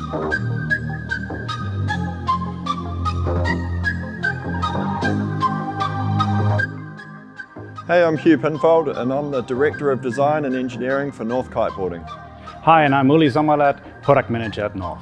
Hey, I'm Hugh Pinfold and I'm the Director of Design and Engineering for North Kiteboarding. Hi, and I'm Uli Sommerlatt, Product Manager at North.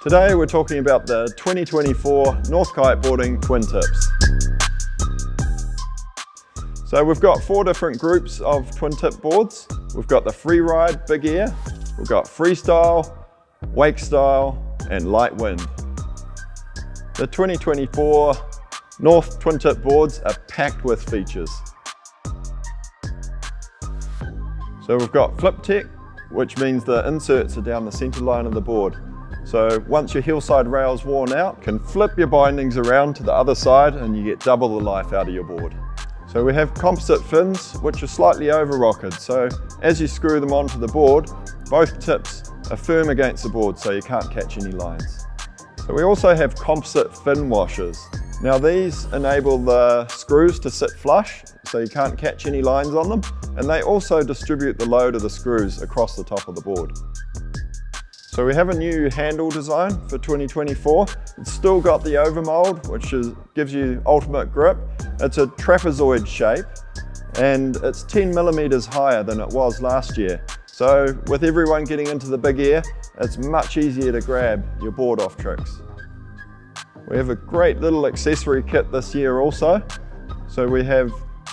Today we're talking about the 2024 North Kiteboarding Twintips. So we've got 4 different groups of twin-tip boards. We've got the Freeride Big Air, we've got Freestyle, Wakestyle and Lightwind. The 2024 North twin-tip boards are packed with features. So we've got Flip Tech, which means the inserts are down the center line of the board. So once your hillside rail's worn out, you can flip your bindings around to the other side and you get double the life out of your board. So we have composite fins, which are slightly over-rocketed. So as you screw them onto the board, both tips are firm against the board so you can't catch any lines. So we also have composite fin washers. Now these enable the screws to sit flush so you can't catch any lines on them, and they also distribute the load of the screws across the top of the board. So we have a new handle design for 2024. It's still got the overmold, which gives you ultimate grip. It's a trapezoid shape and it's 10 millimeters higher than it was last year. So with everyone getting into the big air, it's much easier to grab your board off tricks. We have a great little accessory kit this year also. So we have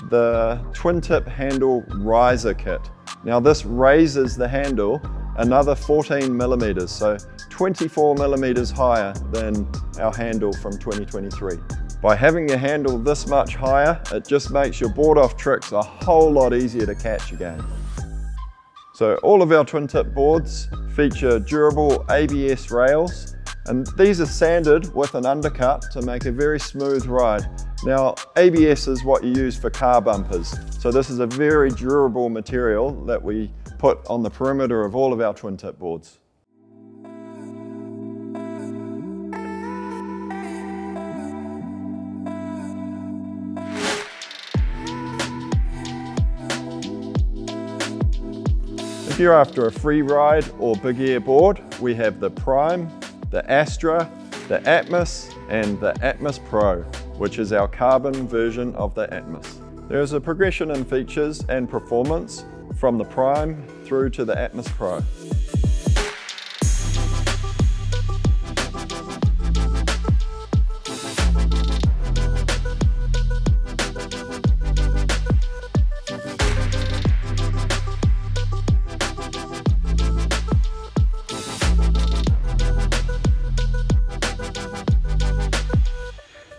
the twin-tip handle riser kit. Now this raises the handle another 14 millimeters, so 24 millimeters higher than our handle from 2023. By having your handle this much higher, it just makes your board off tricks a whole lot easier to catch again. So all of our twin-tip boards feature durable ABS rails, and these are sanded with an undercut to make a very smooth ride. Now, ABS is what you use for car bumpers, so this is a very durable material that we put on the perimeter of all of our twin-tip boards. If you're after a Freeride or big air board, we have the Prime, the Astra, the Atmos and the Atmos Pro, which is our carbon version of the Atmos. There is a progression in features and performance from the Prime through to the Atmos Pro.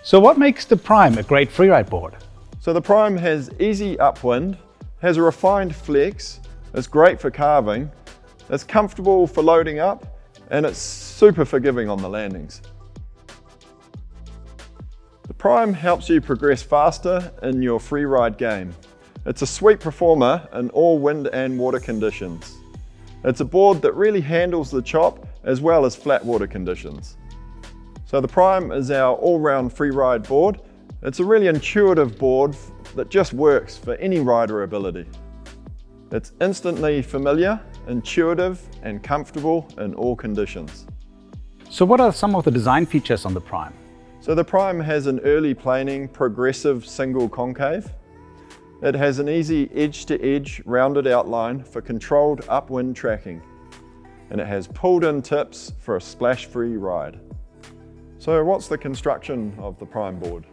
So what makes the Prime a great freeride board? So the Prime has easy upwind, has a refined flex, it's great for carving, it's comfortable for loading up, and it's super forgiving on the landings. The Prime helps you progress faster in your freeride game. It's a sweet performer in all wind and water conditions. It's a board that really handles the chop as well as flat water conditions. So the Prime is our all-round freeride board. It's a really intuitive board that just works for any rider ability. It's instantly familiar, intuitive and comfortable in all conditions. So what are some of the design features on the Prime? So the Prime has an early planing progressive single concave. It has an easy edge-to-edge rounded outline for controlled upwind tracking. And it has pulled-in tips for a splash-free ride. So what's the construction of the Prime board?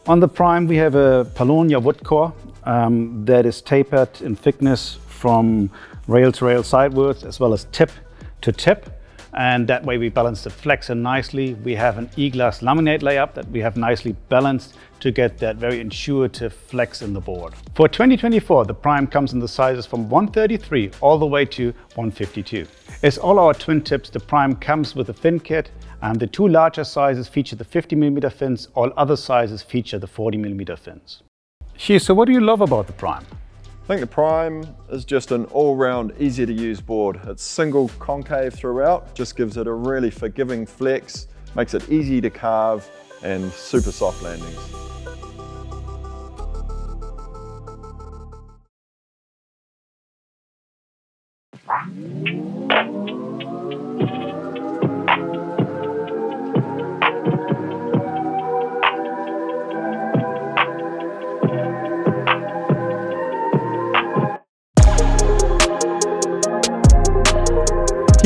On the Prime we have a Paulownia wood core that is tapered in thickness from rail to rail sidewards as well as tip to tip, and that way we balance the flexor nicely. We have an E-glass laminate layup that we have nicely balanced to get that very intuitive flex in the board. For 2024 the Prime comes in the sizes from 133 all the way to 152. As all our twin tips, the Prime comes with a fin kit, and the 2 larger sizes feature the 50mm fins, all other sizes feature the 40mm fins. Hugh, so what do you love about the Prime? I think the Prime is just an all-round easy to use board. It's single concave throughout, just gives it a really forgiving flex, makes it easy to carve and super soft landings. Here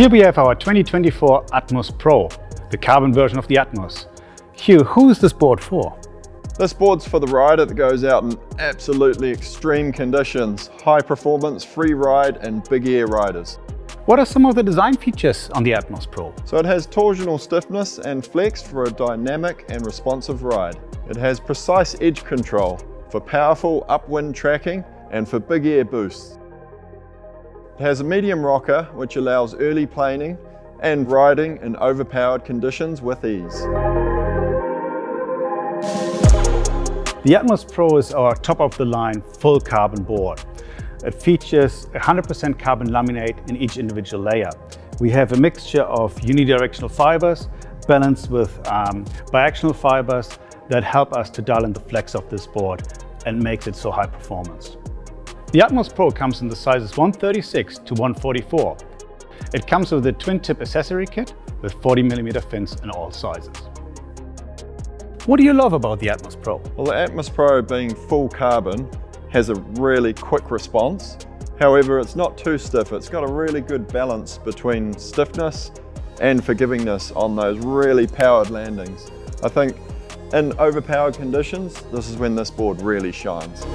we have our 2024 Atmos Pro, the carbon version of the Atmos. Hugh, who is this board for? This board's for the rider that goes out in absolutely extreme conditions, high performance, free ride and big air riders. What are some of the design features on the Atmos Pro? So it has torsional stiffness and flex for a dynamic and responsive ride. It has precise edge control for powerful upwind tracking and for big air boosts. It has a medium rocker which allows early planing and riding in overpowered conditions with ease. The Atmos Pro is our top-of-the-line full carbon board. It features 100% carbon laminate in each individual layer. We have a mixture of unidirectional fibers balanced with biaxial fibers that help us to dial in the flex of this board and makes it so high performance. The Atmos Pro comes in the sizes 136 to 144. It comes with a twin-tip accessory kit with 40mm fins in all sizes. What do you love about the Atmos Pro? Well, the Atmos Pro being full carbon has a really quick response. However, it's not too stiff. It's got a really good balance between stiffness and forgivingness on those really powered landings. I think in overpowered conditions, this is when this board really shines.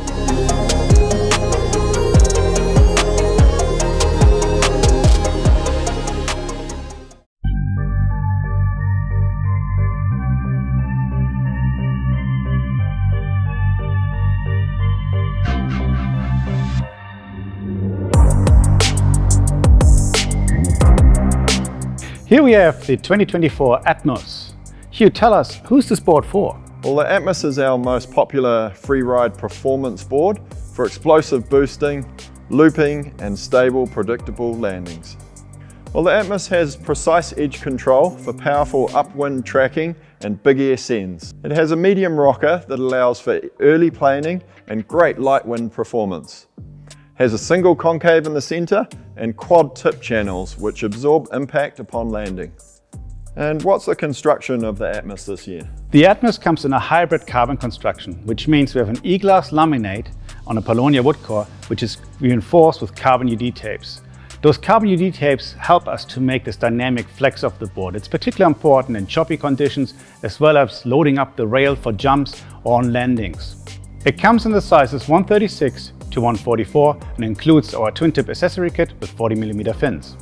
Here we have the 2024 Atmos. Hugh, tell us, who's this board for? Well, the Atmos is our most popular freeride performance board for explosive boosting, looping and stable, predictable landings. Well, the Atmos has precise edge control for powerful upwind tracking and big air sends. It has a medium rocker that allows for early planing and great light wind performance. Has a single concave in the center and quad tip channels which absorb impact upon landing. And what's the construction of the Atmos this year? The Atmos comes in a hybrid carbon construction, which means we have an e-glass laminate on a Paulownia wood core, which is reinforced with carbon UD tapes. Those carbon UD tapes help us to make this dynamic flex of the board. It's particularly important in choppy conditions, as well as loading up the rail for jumps or on landings. It comes in the sizes 136 to 144 and includes our twin-tip accessory kit with 40mm fins.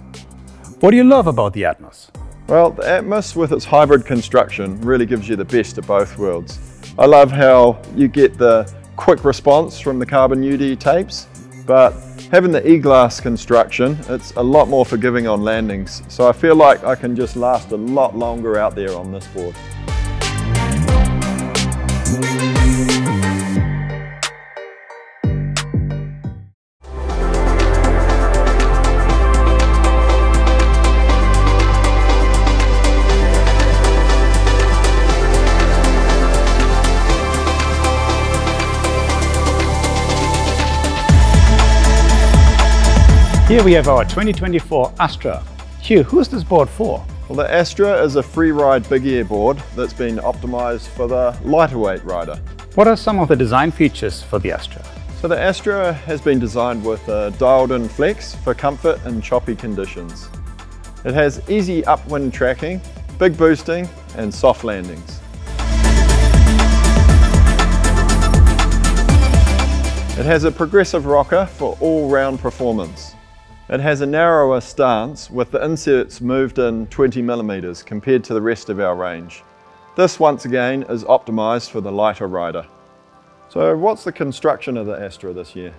What do you love about the Atmos? Well, the Atmos with its hybrid construction really gives you the best of both worlds. I love how you get the quick response from the carbon UD tapes, but having the e-glass construction, it's a lot more forgiving on landings. So I feel like I can just last a lot longer out there on this board. Here we have our 2024 Astra. Hugh, who is this board for? Well, the Astra is a freeride big air board that's been optimized for the lighter weight rider. What are some of the design features for the Astra? So the Astra has been designed with a dialed in flex for comfort in choppy conditions. It has easy upwind tracking, big boosting and soft landings. It has a progressive rocker for all-round performance. It has a narrower stance with the inserts moved in 20mm compared to the rest of our range. This once again is optimized for the lighter rider. So what's the construction of the Astra this year?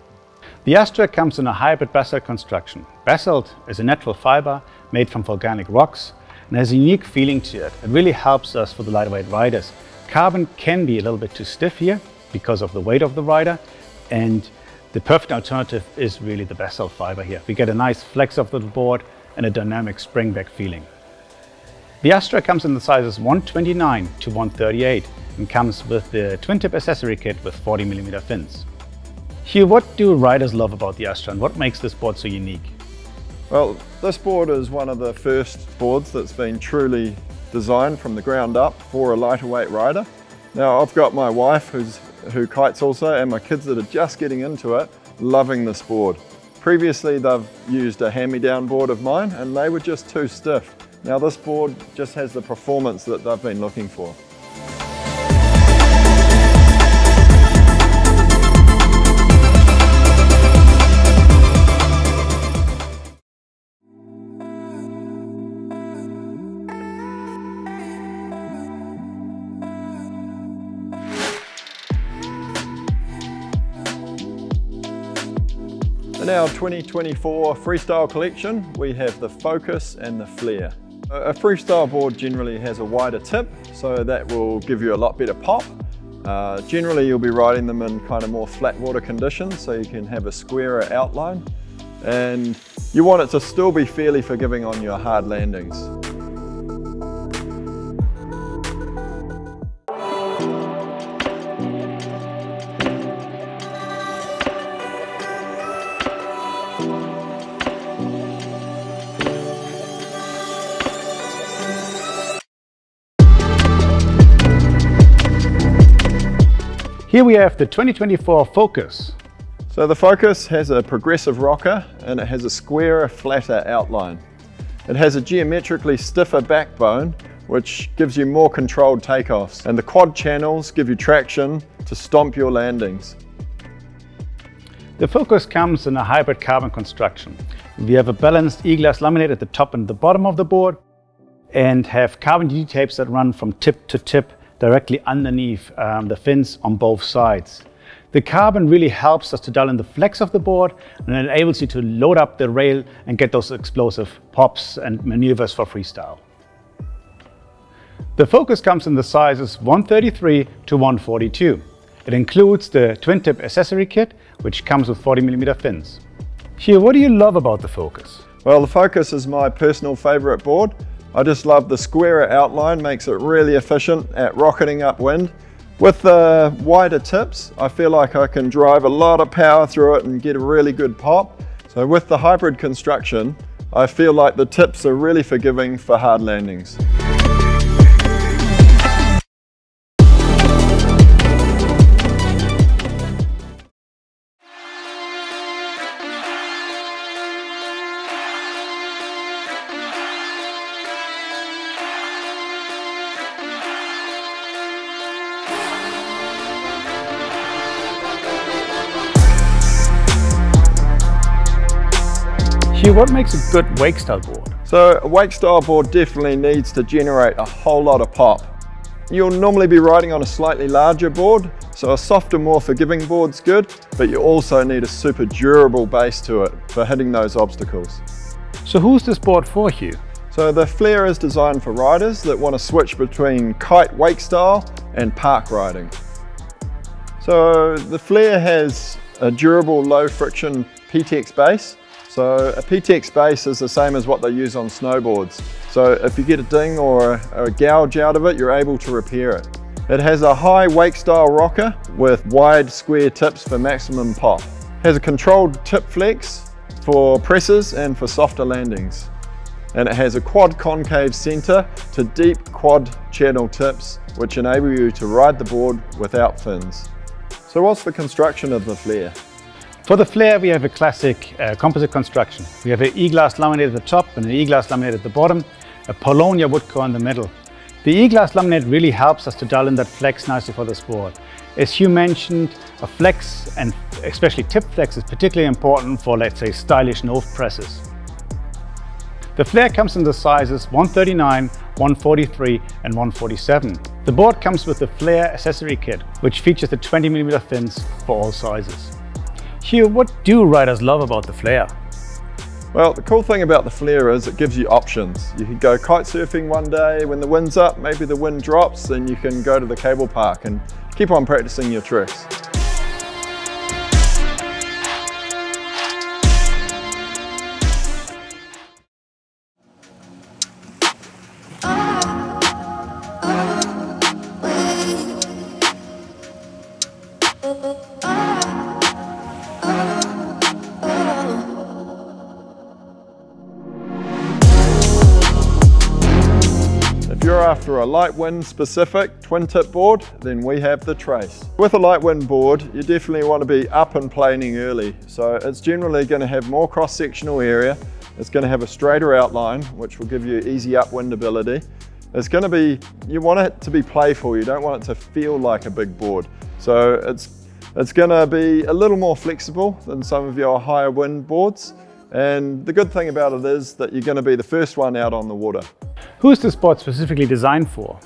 The Astra comes in a hybrid basalt construction. Basalt is a natural fiber made from volcanic rocks and has a unique feeling to it. It really helps us for the lightweight riders. Carbon can be a little bit too stiff here because of the weight of the rider, and the perfect alternative is really the basalt fiber here. We get a nice flex of the board and a dynamic springback feeling. The Astra comes in the sizes 129 to 138 and comes with the twin-tip accessory kit with 40mm fins. Hugh, what do riders love about the Astra and what makes this board so unique? Well, this board is one of the first boards that's been truly designed from the ground up for a lighter weight rider. Now I've got my wife who kites also, and my kids that are just getting into it, loving this board. Previously they've used a hand-me-down board of mine and they were just too stiff. Now this board just has the performance that they've been looking for. In our 2024 Freestyle collection, we have the Focus and the Flare. A Freestyle board generally has a wider tip, so that will give you a lot better pop. Generally you'll be riding them in kind of more flat water conditions, so you can have a squarer outline. And you want it to still be fairly forgiving on your hard landings. Here we have the 2024 Focus. So the Focus has a progressive rocker and it has a squarer, flatter outline. It has a geometrically stiffer backbone, which gives you more controlled takeoffs, and the quad channels give you traction to stomp your landings. The Focus comes in a hybrid carbon construction. We have a balanced e-glass laminate at the top and the bottom of the board, and have carbon UD tapes that run from tip to tip directly underneath the fins on both sides. The carbon really helps us to dial in the flex of the board and enables you to load up the rail and get those explosive pops and maneuvers for freestyle. The Focus comes in the sizes 133 to 142. It includes the Twintip accessory kit, which comes with 40mm fins. Hugh, what do you love about the Focus? Well, the Focus is my personal favorite board. I just love the squarer outline, makes it really efficient at rocketing upwind. With the wider tips, I feel like I can drive a lot of power through it and get a really good pop. So with the hybrid construction, I feel like the tips are really forgiving for hard landings. Hugh, what makes a good Wakestyle board? So a Wakestyle board definitely needs to generate a whole lot of pop. You'll normally be riding on a slightly larger board, so a softer, more forgiving board's good, but you also need a super durable base to it for hitting those obstacles. So who's this board for, Hugh? So the Flare is designed for riders that want to switch between kite Wakestyle and park riding. So the Flare has a durable, low friction PTX base. So a PTX base is the same as what they use on snowboards. So if you get a ding or a gouge out of it, you're able to repair it. It has a high Wakestyle rocker with wide square tips for maximum pop. It has a controlled tip flex for presses and for softer landings. And it has a quad concave center to deep quad channel tips, which enable you to ride the board without fins. So what's the construction of the Flare? For the Flare, we have a classic composite construction. We have an e-glass laminate at the top and an e-glass laminate at the bottom, a Polonia wood core in the middle. The e-glass laminate really helps us to dial in that flex nicely for this board. As Hugh mentioned, a flex, and especially tip flex, is particularly important for, let's say, stylish nose presses. The Flare comes in the sizes 139, 143 and 147. The board comes with the Flare accessory kit, which features the 20mm fins for all sizes. Hugh, what do riders love about the Flare? Well, the cool thing about the Flare is it gives you options. You can go kite surfing one day when the wind's up, maybe the wind drops, then you can go to the cable park and keep on practicing your tricks. you're after a Lightwind specific twin tip board, then we have the Trace. With a Lightwind board, you definitely want to be up and planing early. So it's generally going to have more cross-sectional area. It's going to have a straighter outline, which will give you easy upwind ability. It's going to be, you want it to be playful. You don't want it to feel like a big board. So it's going to be a little more flexible than some of your higher wind boards. And the good thing about it is that you're going to be the first one out on the water. Who is this board specifically designed for?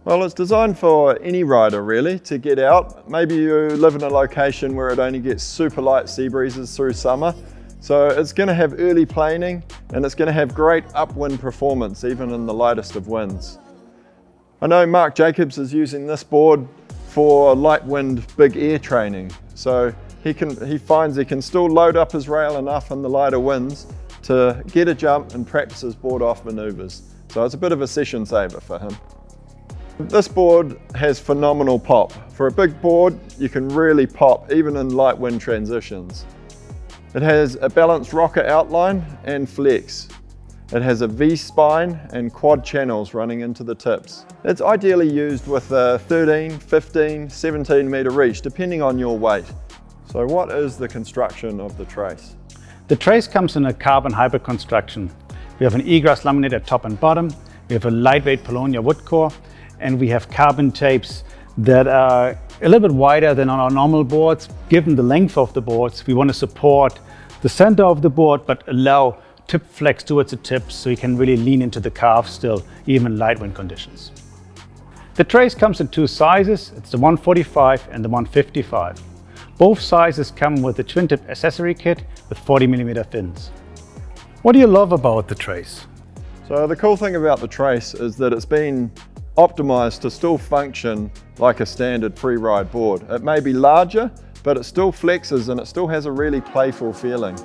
Well, it's designed for any rider really to get out. Maybe you live in a location where it only gets super light sea breezes through summer. So it's going to have early planing and it's going to have great upwind performance even in the lightest of winds. I know Mark Jacobs is using this board for light wind big air training. So he finds he can still load up his rail enough in the lighter winds to get a jump and practice his board off maneuvers. So it's a bit of a session saver for him. This board has phenomenal pop. For a big board, you can really pop even in light wind transitions. It has a balanced rocker outline and flex. It has a V-spine and quad channels running into the tips. It's ideally used with a 13, 15, 17 metre reach, depending on your weight. So what is the construction of the Trace? The Trace comes in a carbon hybrid construction. We have an egress laminated top and bottom, we have a lightweight Polonia wood core, and we have carbon tapes that are a little bit wider than on our normal boards. Given the length of the boards, we want to support the center of the board but allow tip flex towards the tips so you can really lean into the calf still, even in light wind conditions. The Trace comes in two sizes. It's the 145 and the 155. Both sizes come with the Twintip accessory kit with 40mm fins. What do you love about the Trace? So the cool thing about the Trace is that it's been optimized to still function like a standard Freeride board. It may be larger, but it still flexes and it still has a really playful feeling.